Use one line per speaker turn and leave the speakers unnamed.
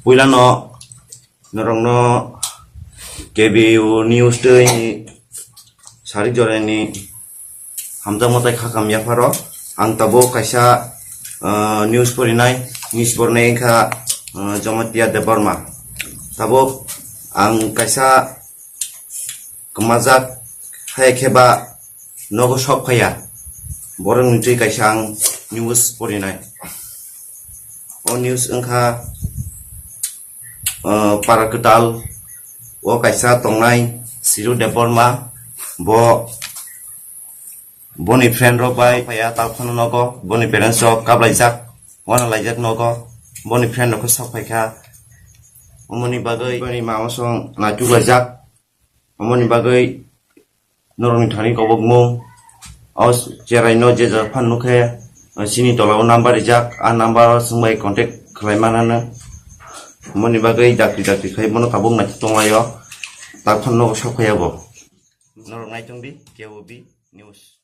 puilano norongno KBU news tei sari jore ni hamja motai khakam yaparo ang tabo kaisa news porinai news pornai kha Jomatia Deborma tabo ang kaisa kemajak hai kheba nogo shop khaya borong nitui kaisa ang news porinai o news engkha paraketal o kaisa tongnai Siru Deborma boni friend rok bai paya talphano nogo boni parents rok kaplaijak wana laijak nogo boni friend rok sakpaikha omoni bagai bani mama song naju lajak omoni bagai noroni thani kobokmo os jerai no je fan nukhe sini tolao number rijak a number sumbai contact khlaimanana omoni bagai dakri khai mono kabung na tonglayo talphano nogo sakpaiabo norong nai tongbi KBU news